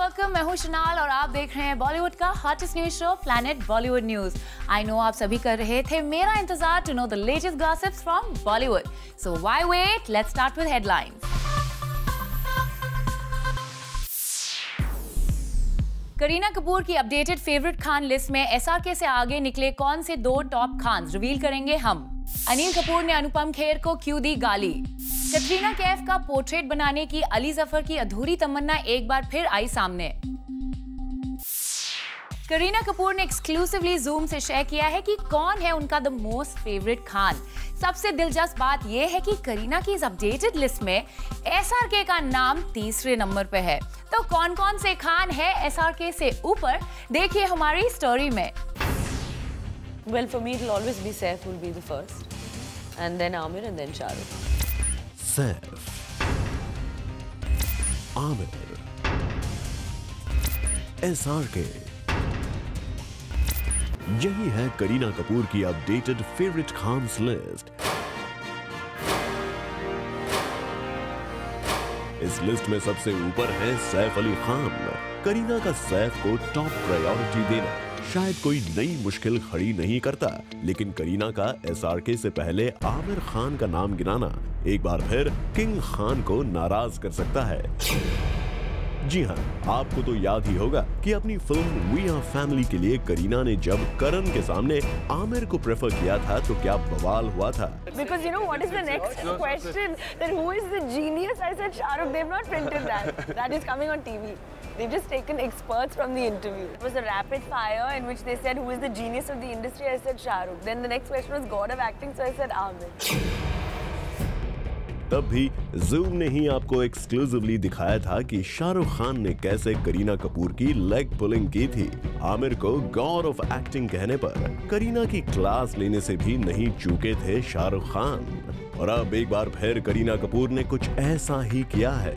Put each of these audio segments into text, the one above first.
Welcome. मैं हूं Chanel और आप देख रहे हैं बॉलीवुड का hottest news show planet Bollywood news. I know आप सभी कर रहे थे मेरा इंतजार to know the latest gossips from Bollywood. So why wait, let's start with headlines. Kareena Kapoor की अपडेटेड फेवरेट खान लिस्ट में एसआरके से आगे निकले कौन से दो टॉप खान रिवील करेंगे हम। अनिल कपूर ने अनुपम खेर को क्यों दी गाली। कैटरीना कैफ का पोर्ट्रेट बनाने की अली जफर की अधूरी तमन्ना एक बार फिर आई सामने। करीना कपूर ने एक्सक्लूसिवली जूम से शेयर किया है कि कौन है उनका द मोस्ट फेवरेट खान। सबसे दिलचस्प बात यह है कि करीना की इस अपडेटेड लिस्ट में एसआरके का नाम तीसरे नंबर पे है। तो कौन कौन से खान है एसआरके से ऊपर, देखिए हमारी स्टोरी में। Well, for me, it'll always be Saif will be the first, and then Aamir, and then Shah Rukh. Saif, Aamir, SRK, यही है करीना कपूर की अपडेटेड फेवरेट खान्स लिस्ट। इस लिस्ट में सबसे ऊपर है सैफ अली खान। करीना का सैफ को टॉप प्रायोरिटी देना शायद कोई नई मुश्किल खड़ी नहीं करता, लेकिन करीना का एसआरके से पहले आमिर खान का नाम गिनाना एक बार फिर किंग खान को नाराज कर सकता है। जी हाँ, आपको तो याद ही होगा कि अपनी फिल्म वी आर फैमिली के लिए करीना ने जब करण के सामने आमिर को प्रेफर किया था तो क्या बवाल हुआ था। Because you know what is the next question? Then who is the genius? I said Shah Rukh. They've not printed that. That is coming on TV. They've just taken experts from the interview. It was a rapid fire in which they said who is the genius of the industry. I said Shah Rukh. Then the next question was God of acting, so I said Aamir. तब भी zoom ने ही आपको exclusively दिखाया था कि शाहरुख खान ने कैसे करीना कपूर की लेग पुलिंग की थी। आमिर को गॉड ऑफ एक्टिंग कहने पर करीना की क्लास लेने से भी नहीं चूके थे शाहरुख खान। और अब एक बार फिर करीना कपूर ने कुछ ऐसा ही किया है।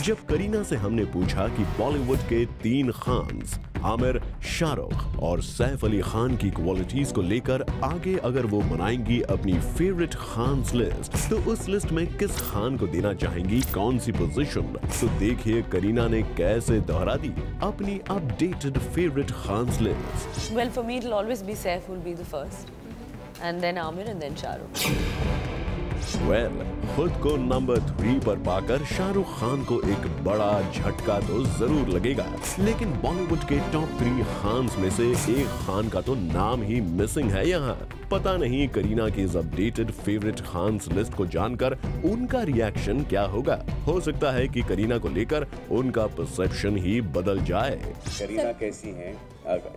जब करीना से हमने पूछा कि बॉलीवुड के 3 खान्स आमिर, शाहरुख और सैफ अली खान की क्वालिटीज को लेकर आगे अगर वो बनाएंगी अपनी फेवरेट खान्स लिस्ट, तो उस लिस्ट में किस खान को देना चाहेंगी कौन सी पोजीशन, तो देखिए करीना ने कैसे दोहरा दी अपनी updated favourite Khans list. Well, for me, it'll always be Saif will be the first, and then Aamir, and then Shah Rukh. खुद को नंबर 3 पर पाकर शाहरुख खान को एक बड़ा झटका तो जरूर लगेगा, लेकिन बॉलीवुड के टॉप 3 खान्स में से एक खान का तो नाम ही मिसिंग है यहाँ। पता नहीं करीना की इस अपडेटेड फेवरेट खान्स लिस्ट को जानकर उनका रिएक्शन क्या होगा। हो सकता है कि करीना को लेकर उनका परसेप्शन ही बदल जाए। करीना कैसी हैं?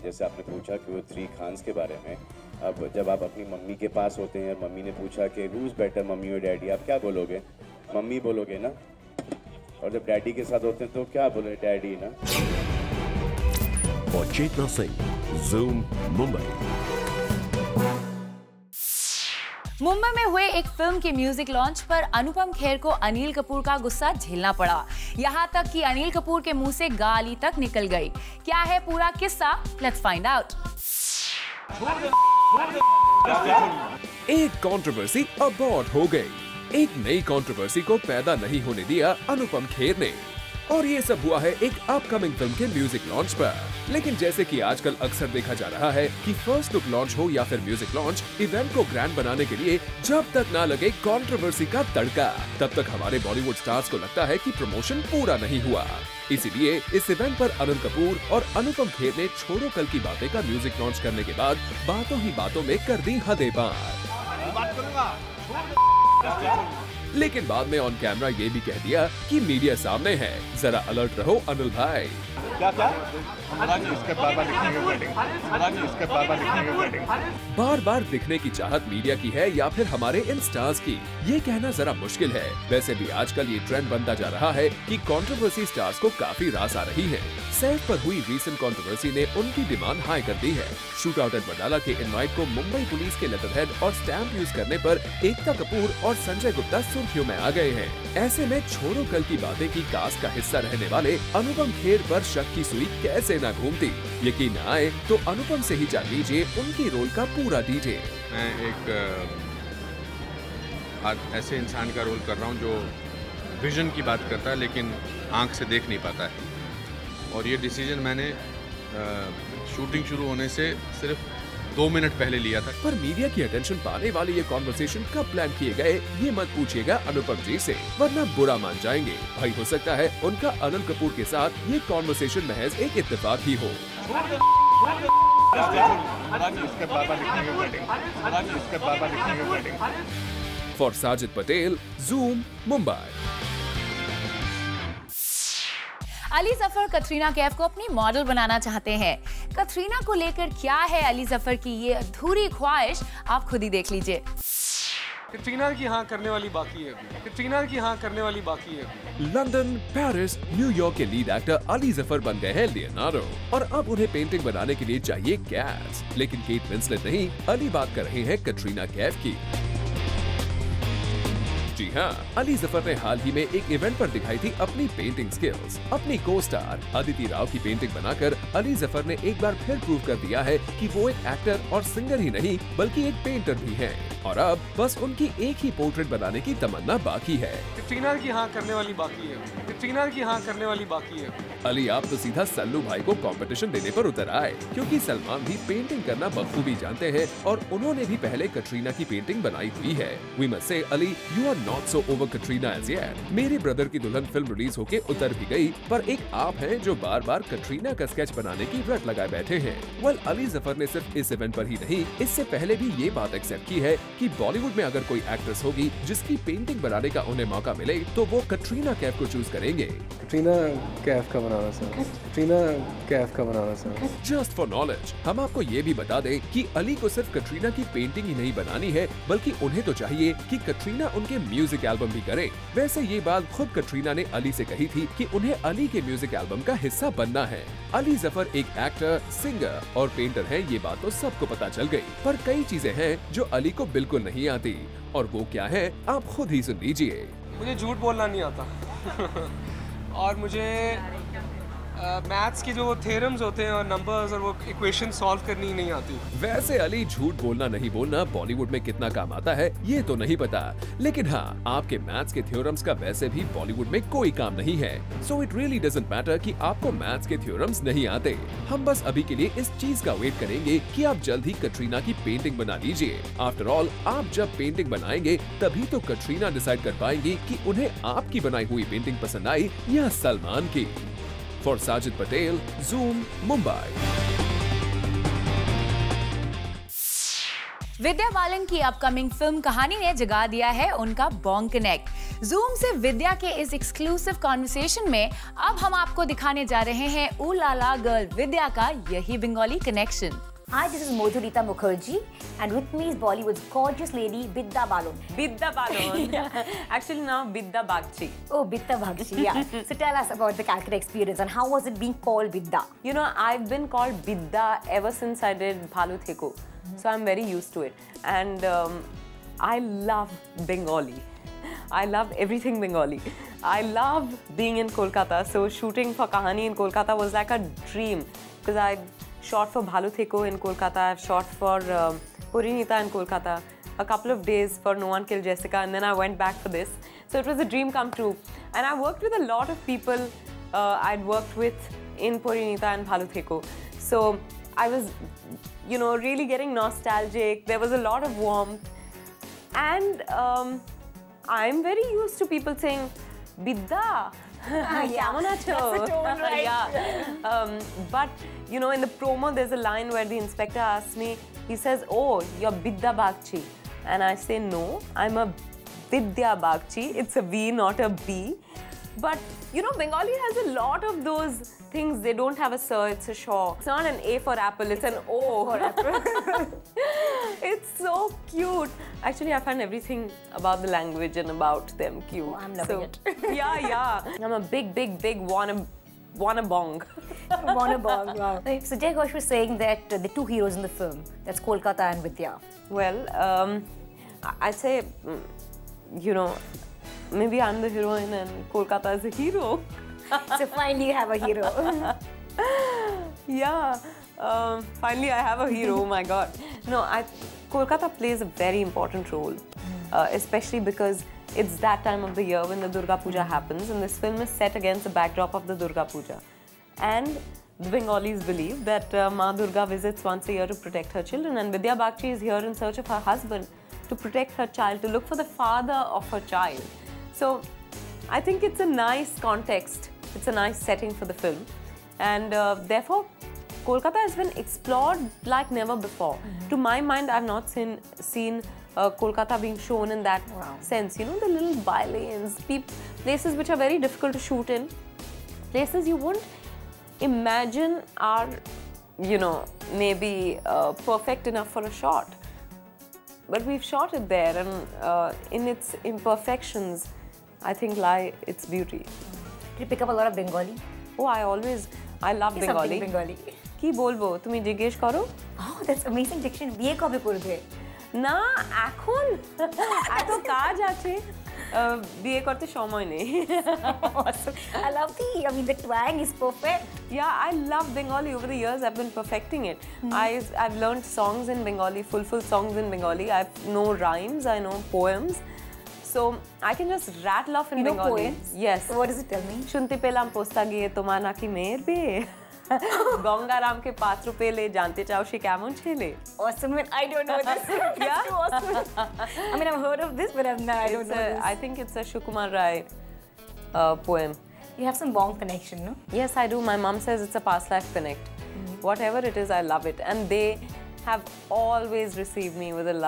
जैसे आपने पूछा कि वो 3 खान्स के बारे में, अब जब आप अपनी मम्मी के पास होते हैं और मम्मी ने पूछा कि हु इज बेटर, मम्मी और डैडी, आप क्या बोलोगे? मम्मी बोलोगे ना। और जब डैडी के साथ होते हैं तो क्या बोले? डैडी ना। और चेतना सिंह, जूम, मुंबई। मुंबई में हुए एक फिल्म के म्यूजिक लॉन्च पर अनुपम खेर को अनिल कपूर का गुस्सा झेलना पड़ा। यहाँ तक कि अनिल कपूर के मुंह से गाली तक निकल गई। क्या है पूरा किस्सा? Let's find out. एक कंट्रोवर्सी अबॉर्ट हो गई। एक नई कंट्रोवर्सी को पैदा नहीं होने दिया अनुपम खेर ने, और ये सब हुआ है एक अपकमिंग फिल्म के म्यूजिक लॉन्च पर। लेकिन जैसे कि आजकल अक्सर देखा जा रहा है कि फर्स्ट लुक लॉन्च हो या फिर म्यूजिक लॉन्च, इवेंट को ग्रैंड बनाने के लिए जब तक ना लगे कंट्रोवर्सी का तड़का, तब तक हमारे बॉलीवुड स्टार्स को लगता है कि प्रमोशन पूरा नहीं हुआ। इसीलिए इस इवेंट पर अनिल कपूर और अनुपम खेर ने छोड़ो कल की बातें का म्यूजिक लॉन्च करने के बाद बातों ही बातों में कर दी हदें पार। लेकिन बाद में ऑन कैमरा ये भी कह दिया कि मीडिया सामने है, जरा अलर्ट रहो अनिल भाई। बार बार दिखने की चाहत मीडिया की है या फिर हमारे इन स्टार्स की, ये कहना जरा मुश्किल है। वैसे भी आजकल ये ट्रेंड बनता जा रहा है कि कंट्रोवर्सी स्टार्स को काफी रास आ रही है। सैफ पर हुई रीसेंट कंट्रोवर्सी ने उनकी डिमांड हाई कर दी है। शूट आउट एट बटाला के इनवाइट को मुंबई पुलिस के लेटरहेड और स्टैंप यूज करने पर एकता कपूर और संजय गुप्ता सुर्खियों में आ गए हैं। ऐसे में छोड़ो कल की बातें की कास्ट का हिस्सा रहने वाले अनुपम खेर पर शक की सुई कैसे न घूमती। यकीन न आए तो अनुपम से ही जान लीजिए उनकी रोल का पूरा डिटेल। मैं एक ऐसे इंसान का रोल कर रहा हूँ जो विजन की बात करता है, लेकिन आंख से देख नहीं पाता है। और ये डिसीजन मैंने शूटिंग शुरू होने से सिर्फ 2 मिनट पहले लिया था। पर मीडिया की अटेंशन पाने वाले ये कॉन्वर्सेशन कब प्लान किए गए ये मत पूछिएगा अनुपम जी से, वरना बुरा मान जाएंगे। भाई हो सकता है उनका अनिल कपूर के साथ ये कॉन्वर्सेशन महज एक इत्तेफाक ही हो। For Sajid Patel, Zoom, Mumbai. अली जफर कटरीना कैफ को अपनी मॉडल बनाना चाहते हैं। कटरीना को लेकर क्या है अली जफर की ये अधूरी ख्वाहिश, आप खुद ही देख लीजिए। कटरीना की हाँ करने वाली बाकी है, कटरीना की हाँ करने वाली बाकी है। लंदन, पेरिस, न्यूयॉर्क के लीड एक्टर अली जफर बन गए हैं लियोनार्डो और अब उन्हें पेंटिंग बनाने के लिए चाहिए कैश। लेकिन केट विंसलेट नहीं, अली बात कर रहे हैं कटरीना कैफ की। जी हाँ, अली जफर ने हाल ही में एक इवेंट पर दिखाई थी अपनी पेंटिंग स्किल्स। अपनी को स्टार अदिति राव की पेंटिंग बनाकर अली जफर ने एक बार फिर प्रूव कर दिया है कि वो एक एक्टर और सिंगर ही नहीं बल्कि एक पेंटर भी हैं। और अब बस उनकी एक ही पोर्ट्रेट बनाने की तमन्ना बाकी है। कटरीना की हाँ करने वाली बाकी है, कटरीना की हाँ करने वाली बाकी है। अली आप तो सीधा सल्लू भाई को कंपटीशन देने पर उतर आए, क्योंकि सलमान भी पेंटिंग करना बखूबी जानते हैं और उन्होंने भी पहले कटरीना की पेंटिंग बनाई हुई है। We must say Ali, you are not so over Katrina as yet. Mere Brother Ki Dulhan film release होके उतर भी गई, पर एक आप हैं जो बार बार कटरीना का स्केच बनाने की रट लगाए बैठे हैं। वेल, अली जफर ने सिर्फ इस इवेंट पर ही नहीं, इससे पहले भी ये बात एक्सेप्ट की है कि बॉलीवुड में अगर कोई एक्ट्रेस होगी जिसकी पेंटिंग बनाने का उन्हें मौका मिले तो वो कटरीना कैफ को चूज करेंगे। कटरीना कैफ का बनाना सर, कटरीना कैफ का बनाना सर। जस्ट फॉर नॉलेज, हम आपको ये भी बता दें कि अली को सिर्फ कटरीना की पेंटिंग ही नहीं बनानी है, बल्कि उन्हें तो चाहिए कि कटरीना उनके म्यूजिक एल्बम भी करे। वैसे ये बात खुद कटरीना ने अली से कही थी कि उन्हें अली के म्यूजिक एल्बम का हिस्सा बनना है। अली जफर एक एक्टर, सिंगर और पेंटर हैं, ये बात तो सबको पता चल गई, पर कई चीजें हैं जो अली को बिल्कुल नहीं आती, और वो क्या है आप खुद ही सुन लीजिए। मुझे झूठ बोलना नहीं आता और मुझे मैथ्स की जो थ्योरम्स होते हैं और नंबर्स और वो इक्वेशन सॉल्व करनी नहीं आती। वैसे अली झूठ बोलना नहीं बोलना बॉलीवुड में कितना काम आता है ये तो नहीं पता, लेकिन हाँ, आपके मैथ्स के थ्योरम्स का वैसे भी बॉलीवुड में कोई काम नहीं है। So it really doesn't matter कि आपको मैथ्स के थ्योरम्स नहीं आते। हम बस अभी के लिए इस चीज का वेट करेंगे कि आप जल्द ही कटरीना की पेंटिंग बना लीजिए। आफ्टर ऑल, आप जब पेंटिंग बनाएंगे तभी तो कटरीना डिसाइड कर पाएंगी कि उन्हें आपकी बनाई हुई पेंटिंग पसंद आई या सलमान की। For Sajid Patel, Zoom, Mumbai. विद्या बालन की अपकमिंग फिल्म कहानी ने जगा दिया है उनका बॉन्ग कनेक्ट। Zoom से विद्या के इस एक्सक्लूसिव कॉन्वर्सेशन में अब हम आपको दिखाने जा रहे हैं ऊ लाला गर्ल विद्या का यही Bengali connection. Hi, this is Madhurita Mukherjee, and with me is Bollywood's gorgeous lady Bidda Balon. Bidda Balon. Actually now Bidda Bagchi. Oh, Bidda Bagchi, yeah. So tell us about the Calcutta experience and how was it being called Bidda? You know, I've been called Bidda ever since I did Bhalu Theko. So I'm very used to it. And I love Bengali. I love everything Bengali. I love being in Kolkata. So shooting for Kahani in Kolkata was like a dream because I shot for Bhalu Theko in Kolkata. I've shot for Purinita in Kolkata. A couple of days for No One Killed Jessica, and then I went back for this. So it was a dream come true. And I worked with a lot of people I'd worked with in Purinita and Bhalu Theko. So I was, you know, really getting nostalgic. There was a lot of warmth. And I'm very used to people saying, Bidda. Yeah, that's the tone, right? Yeah. But, you know, in the promo, there's a line where the inspector asks me, he says, oh, you're Bidda Bagchi. And I say, no, I'm a Vidya Bagchi. It's a V, not a B. But, you know, Bengali has a lot of those things. They don't have a sir, it's a shaw. It's not an A for apple, it's an O for apple. It's so cute. Actually, I find everything about the language and about them cute. Oh, I'm loving it. Yeah. I'm a big wanna bong. Wanna-bong, wow. So Jay Ghosh was saying that the two heroes in the film, that's Kolkata and Vidya. Well, I'd say, you know, maybe I'm the heroine and Kolkata is the hero. So finally you have a hero. Yeah, finally I have a hero, oh my God. No, Kolkata plays a very important role, especially because it's that time of the year when the Durga Puja happens, and this film is set against the backdrop of the Durga Puja. And the Bengalis believe that Ma Durga visits once a year to protect her children, and Vidya Bagchi is here in search of her husband to protect her child, to look for the father of her child. So I think it's a nice context, it's a nice setting for the film, and therefore Kolkata has been explored like never before. To my mind, I've not seen Kolkata being shown in that sense. You know, the little by-lanes, places which are very difficult to shoot in, places you wouldn't imagine are, you know, maybe perfect enough for a shot. But we've shot it there, and in its imperfections, I think lie its beauty. Did you pick up a lot of Bengali? Oh, I love Bengali. Bengali. কি বলবো তুমি জিজ্ঞেস করো? Oh, that's amazing diction. বিয়ে কবে করবে? না এখন এত কাজ আছে বিয়ে করতে সময় নেই. Awesome. I mean the twang is perfect. Yeah, I love Bengali. Over the years I've been perfecting it. I've learned songs in Bengali, full songs in Bengali. I know rhymes, I know poems. So I can just rattle off in you Bengali. Know poems? Yes. What does it tell me? শুনতে পেলাম পোস্তা গিয়ে তোমার নাকি মেয়ের বিয়ে গঙ্গারামকে পাত্র পেলে জানতে চাও সে কেমন ছেলে. Awesome. I don't know this. Yeah. Too awesome. I mean, I've heard of this, but I don't know this. I think it's a Sukumar Rai poem. You have some Bong connection, no? Yes, I do. My mom says it's a past life connect. Whatever it is, I love it. And they have always received me with a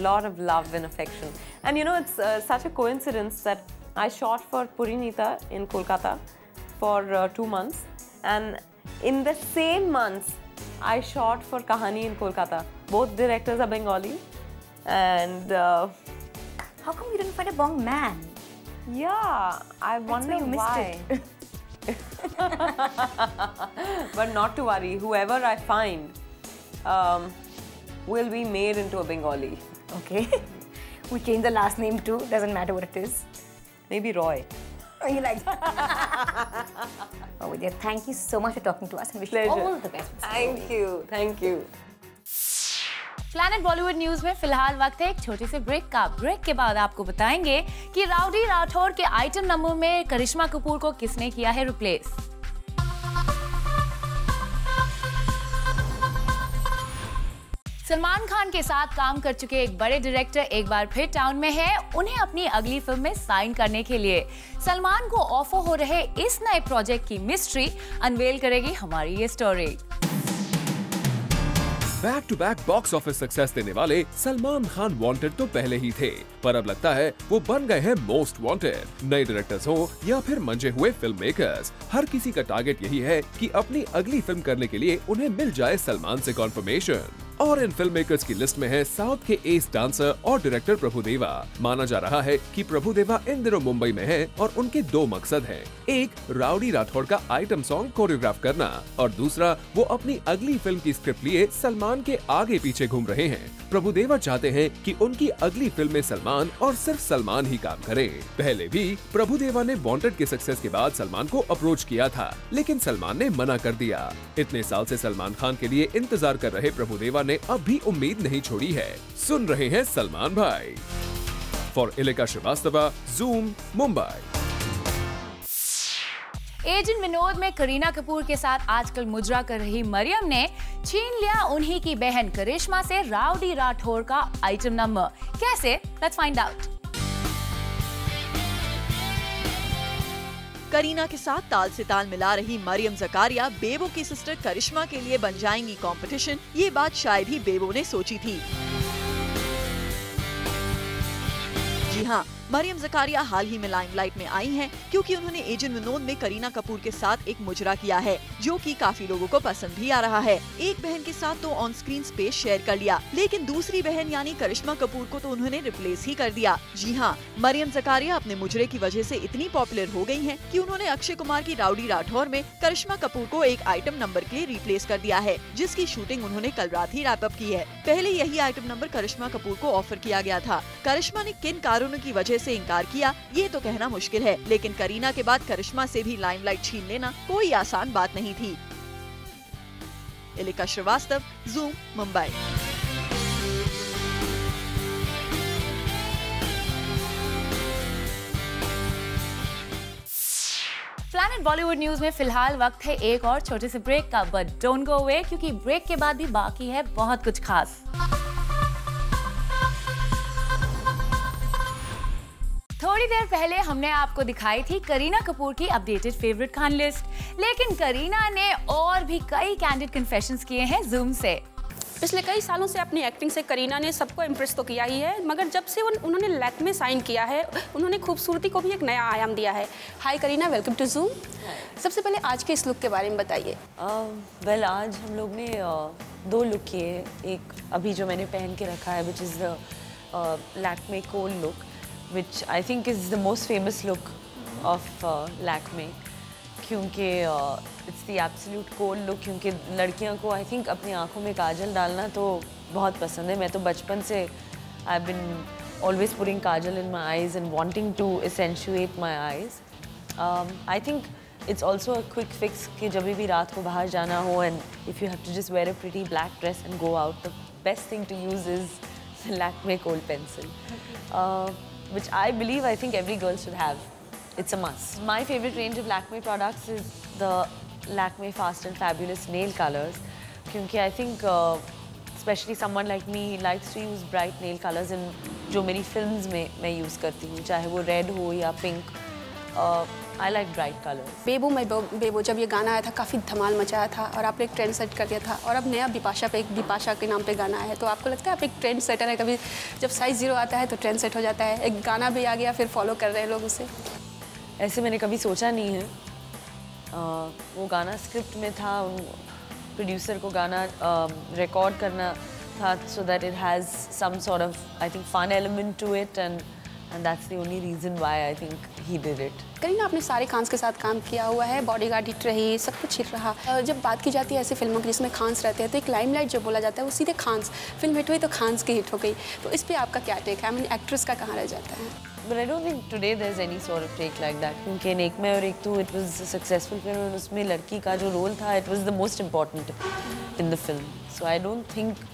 lot of love and affection. And you know, it's such a coincidence that I shot for Purinita in Kolkata for 2 months. And in the same months, I shot for Kahani in Kolkata. Both directors are Bengali. And how come you didn't find a Bong man? Yeah, I wonder why. But not to worry, whoever I find will be made into a Bengali. Okay. We change the last name too, doesn't matter what it is. Maybe Roy. Oh, you like that? Oh, Vidya, thank you so much for talking to us and wish you all the best. Thank you. Planet Bollywood news में फिलहाल वक्त है एक छोटे से break का. Break के बाद आपको बताएंगे कि राउडी राठौर के आइटम नंबर में करिश्मा कपूर को किसने किया है रिप्लेस. सलमान खान के साथ काम कर चुके एक बड़े डायरेक्टर एक बार फिर टाउन में है. उन्हें अपनी अगली फिल्म में साइन करने के लिए सलमान को ऑफर हो रहे इस नए प्रोजेक्ट की मिस्ट्री अनवेल करेगी हमारी ये story. Back to back box office success देने वाले सलमान खान वांटेड तो पहले ही थे, पर अब लगता है वो बन गए हैं मोस्ट वांटेड. नए डायरेक्टर्स हो या फिर मंजे हुए फिल्म मेकर्स, हर किसी का टारगेट यही है कि अपनी अगली फिल्म करने के लिए उन्हें मिल जाए सलमान से कॉन्फर्मेशन. और इन फिल्म मेकर्स की लिस्ट में है साउथ के एस डांसर और डायरेक्टर प्रभुदेवा. माना जा रहा है कि प्रभुदेवा इन दिनों मुंबई में है और उनके 2 मकसद हैं. एक, राउडी राठौड़ का आइटम सॉन्ग कोरियोग्राफ करना, और दूसरा, वो अपनी अगली फिल्म की स्क्रिप्ट लिए सलमान के आगे पीछे घूम रहे हैं. प्रभुदेवा चाहते हैं कि उनकी अगली फिल्म में सलमान और सिर्फ सलमान ही काम करे. पहले भी प्रभुदेवा ने वांटेड के सक्सेस के बाद सलमान को अप्रोच किया था, लेकिन सलमान ने मना कर दिया. इतने साल से सलमान खान के लिए इंतजार कर रहे प्रभुदेवा ने अब भी उम्मीद नहीं छोड़ी है. सुन रहे हैं सलमान भाई. For Ileka Srivastava, zoom, Mumbai. Agent Vinod में करीना कपूर के साथ आजकल मुजरा कर रही मरियम ने छीन लिया उन्हीं की बहन करिश्मा से राउडी राठौर का आइटम नंबर. कैसे? Let's find out. करीना के साथ ताल से ताल मिला रही मरियम जकारिया बेबो की सिस्टर करिश्मा के लिए बन जाएंगी कंपटीशन. ये बात शायद ही बेबो ने सोची थी. जी हाँ, मरियम जकारिया हाल ही में लाइमलाइट में आई हैं क्योंकि उन्होंने एजेंट विनोद में करीना कपूर के साथ एक मुजरा किया है जो कि काफी लोगों को पसंद भी आ रहा है. एक बहन के साथ तो ऑन स्क्रीन स्पेस शेयर कर लिया, लेकिन दूसरी बहन यानी करिश्मा कपूर को तो उन्होंने रिप्लेस ही कर दिया. जी हाँ, मरियम जकारिया अपने मुजरे की वजह से इतनी पॉपुलर हो गई हैं कि उन्होंने अक्षय कुमार की राउडी राठौर में करिश्मा कपूर को एक आइटम नंबर के लिए रिप्लेस कर दिया है, जिसकी शूटिंग उन्होंने कल रात ही रैप अप की है. पहले यही आइटम नंबर करिश्मा कपूर को ऑफर किया गया था. करिश्मा ने किन कारणों की वजह से इनकार किया ये तो कहना मुश्किल है, लेकिन करीना के बाद करिश्मा से भी लाइमलाइट छीन लेना कोई आसान बात नहीं थी. Ilika Srivastava, zoom, Mumbai. Planet Bollywood news में फिलहाल वक्त है एक और छोटे से ब्रेक का, बट डोंट गो अवे क्योंकि ब्रेक के बाद भी बाकी है बहुत कुछ खास। थोड़ी देर पहले हमने आपको दिखाई थी करीना कपूर की अपडेटेड फेवरेट खान लिस्ट, लेकिन करीना ने और भी कई कैंडिड कन्फेशंस किए हैं जूम से। पिछले कई सालों से अपनी एक्टिंग से करीना ने सबको इम्प्रेस तो किया ही है, मगर जब से उन्होंने लैक्मे साइन किया है, उन्होंने खूबसूरती को भी एक नया आयाम दिया है। हाय करीना, वेलकम टू जूम। सबसे पहले आज के इस लुक के बारे में बताइए। वेल, आज हम लोग ने 2 लुक किए। एक अभी जो मैंने पहन के रखा है, which is the Lakme kohl look, which I think is the most famous look of Lakme, क्योंकि it's the absolute cool look, क्योंकि लड़कियों को I think अपनी आँखों में काजल डालना तो बहुत पसंद है। मैं तो बचपन से I've been always putting kajal in my eyes and wanting to accentuate my eyes. I think it's also a quick fix कि जब भी रात को बाहर जाना हो and if you have to just wear a pretty black dress and go out, the best thing to use is the Lakme Kohl pencil. Which I believe I think every girl should have. It's a must. My favorite range of Lakme products is the Lakme Fast and Fabulous nail colors, क्योंकि I think especially someone like me likes to use bright nail colors, and जो मेरी films में मैं use करती हूँ, चाहे वो red हो या pink, I like bright colors. बेबू मैं बेबू जब ये गाना आया था काफ़ी धमाल मचाया था और आपने एक ट्रेंड सेट कर दिया था, और अब नया बिपाशा के नाम पे गाना है, तो आपको लगता है आप एक ट्रेंड सेटर है? कभी जब साइज 0 आता है तो ट्रेंड सेट हो जाता है, एक गाना भी आ गया फिर फॉलो कर रहे हैं लोग उसे? ऐसे मैंने कभी सोचा नहीं है। वो गाना स्क्रिप्ट में था, प्रोड्यूसर को गाना रिकॉर्ड करना था so that it has some sort of I think fun element to it, and that's the only reason why I think he did it. Kareena, आपने सारे खान्स के साथ काम किया हुआ है, बॉडीगार्ड हिट रही, सब कुछ हिट रहा। जब बात की जाती है ऐसी फिल्मों की जिसमें खान्स रहते हैं, तो एक लाइमलाइट जो बोला जाता है वो सीधे खान्स, फिल्म हिट हुई तो खान्स की हिट हो गई, तो इस पे आपका क्या टेक है? आई मीन एक्ट्रेस का कहाँ रह जाता है? But I don't think today there's any sort of take like that, क्योंकि एक में और एक तो it was a successful film, और उसमें लड़की का जो रोल था it was the most important in the film. So I don't think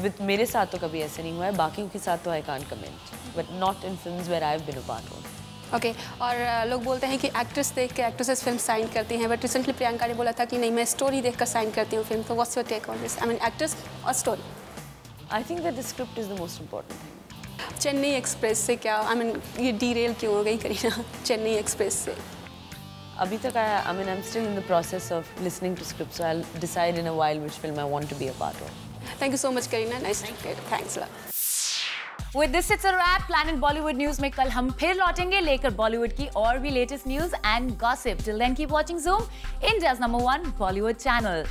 with मेरे साथ तो कभी ऐसे नहीं हुआ है, बाकियों के साथ तो I can't comment, but not in films where I've been a part of. Okay और लोग बोलते हैं कि एक्ट्रेस देख के एक्ट्रेसेस फिल्म साइन करती हैं, बट रिसेंटली प्रियंका ने बोला था कि नहीं, मैं स्टोरी देखकर साइन करती हूँ फिल्म। तो what's your take on this? I mean actress और story? I think that the script is the most important thing. Chennai express से क्या, आई मीन ये डीरेल क्यों हो गई करीना चेन्नई एक्सप्रेस से? अभी तक I mean I am still in the process of listening to script, so I will decide in a while which film I want to be a part of. Thank you so much Kareena, nice to meet you, thanks a lot. With this it's a wrap. Planet Bollywood news में कल हम फिर लौटेंगे लेकर बॉलीवुड की और भी latest news and gossip. Till then keep watching Zoom, India's #1 Bollywood channel.